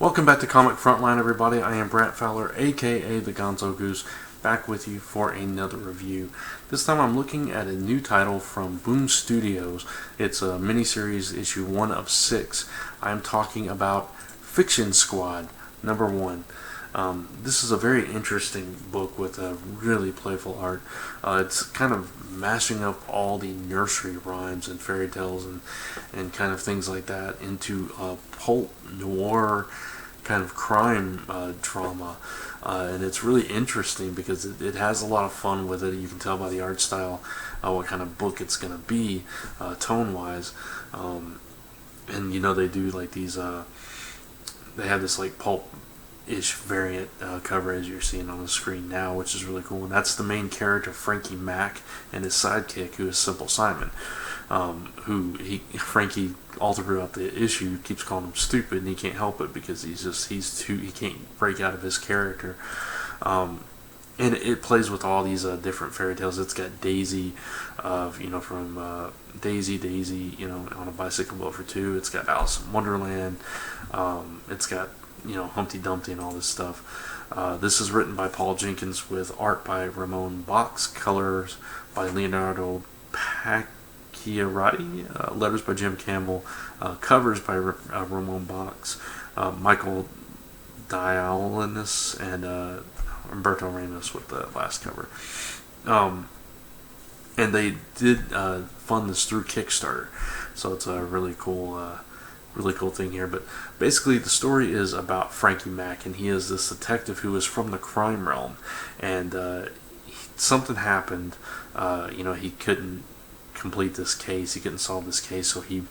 Welcome back to Comic Frontline, everybody. I am Brant aka the Gonzogoose, back with you for another review. This time I'm looking at a new title from Boom Studios. It's a miniseries, issue 1 of 6. I'm talking about Fiction Squad, number 1. This is a very interesting book with a really playful art. It's kind of mashing up all the nursery rhymes and fairy tales and kind of things like that into a pulp noir kind of crime drama. And it's really interesting because it has a lot of fun with it. You can tell by the art style what kind of book it's going to be tone-wise. And you know, they do like these, they have this like pulp-ish variant cover as you're seeing on the screen now, which is really cool. And that's the main character, Frankie Mac, and his sidekick, who is Simple Simon. Frankie all throughout the issue keeps calling him stupid, and he can't help it because he can't break out of his character. And it plays with all these different fairy tales. It's got Daisy, from Daisy, on a bicycle boat for 2. It's got Alice in Wonderland. It's got Humpty Dumpty and all this stuff. This is written by Paul Jenkins with art by Ramon Box, colors by Leonardo Pacchiarati, letters by Jim Campbell, covers by Ramon Box, Michael Dialanis, and Umberto Ramos with the last cover. And they did fund this through Kickstarter, so it's a really cool thing here. But basically the story is about Frankie Mac, and he is this detective who is from the crime realm, and something happened. He couldn't complete this case, he couldn't solve this case, so he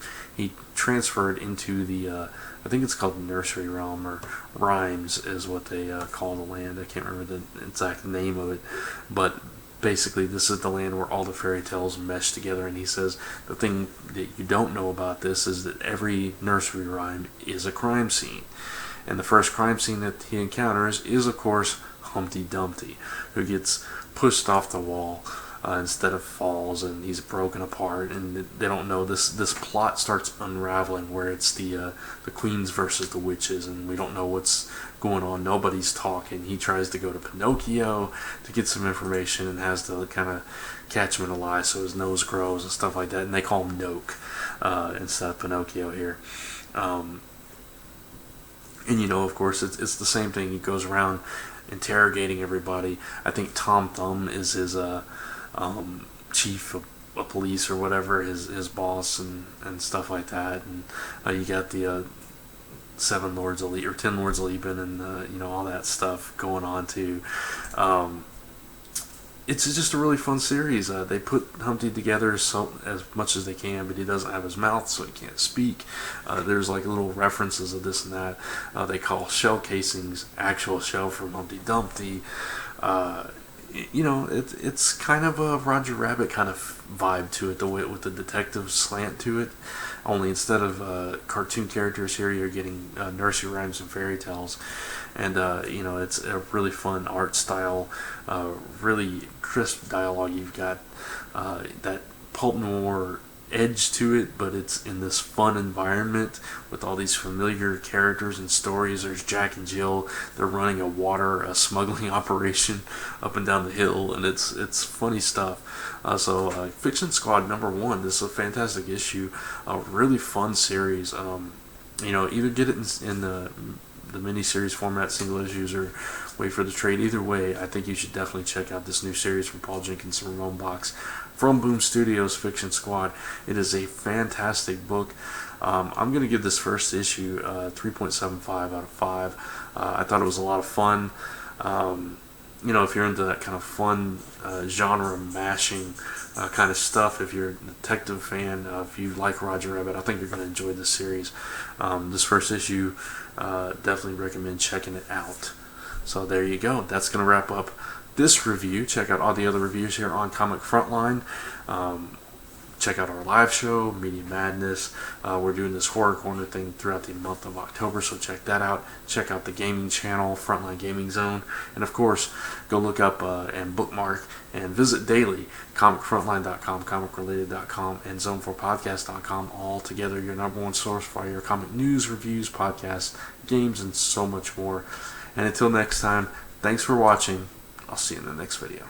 transferred into the I think it's called the nursery realm, or Rhymes is what they call the land. I can't remember the exact name of it, but basically this is the land where all the fairy tales mesh together. And he says the thing that you don't know about this is that every nursery rhyme is a crime scene, and the first crime scene that he encounters is, of course, Humpty Dumpty, who gets pushed off the wall instead of falls, and he's broken apart, and they don't know this plot starts unraveling where it's the queens versus the witches, and we don't know what's going on. Nobody's talking. He tries to go to Pinocchio to get some information and has to kind of catch him in a lie so his nose grows and stuff like that, and they call him Noke instead of Pinocchio here. And of course it's the same thing. He goes around interrogating everybody. I think Tom Thumb is his chief of police or whatever, his boss and stuff like that. And you got the 7 Lords of Leap, or 10 Lords of Leaping, and all that stuff going on too. It's just a really fun series. They put Humpty together as much as they can, but he doesn't have his mouth, so he can't speak. There's like little references of this and that. They call shell casings actual shell from Humpty Dumpty. It's kind of a Roger Rabbit kind of vibe to it, the way with the detective slant to it. Only instead of cartoon characters here, you're getting nursery rhymes and fairy tales. And it's a really fun art style, really crisp dialogue. You've got that pulp noir edge to it, but it's in this fun environment with all these familiar characters and stories. There's Jack and Jill. They're running a smuggling operation up and down the hill, and it's funny stuff. So Fiction Squad number 1. This is a fantastic issue, a really fun series. Either get it in the mini-series format, single issues, or wait for the trade. Either way, I think you should definitely check out this new series from Paul Jenkins and Ramon Box from Boom Studios, Fiction Squad. It is a fantastic book. I'm going to give this first issue 3.75 out of 5. I thought it was a lot of fun. If you're into that kind of fun genre mashing kind of stuff, if you're a detective fan, if you like Roger Rabbit, I think you're going to enjoy this series. This first issue, definitely recommend checking it out. So there you go. That's going to wrap up this review. Check out all the other reviews here on Comic Frontline. Check out our live show, Media Madness. We're doing this Horror Corner thing throughout the month of October, so check that out. Check out the gaming channel, Frontline Gaming Zone. And of course, go look up and bookmark and visit daily comicfrontline.com, comicrelated.com, and zone4podcast.com. All together, your number one source for your comic news, reviews, podcasts, games, and so much more. And until next time, thanks for watching. I'll see you in the next video.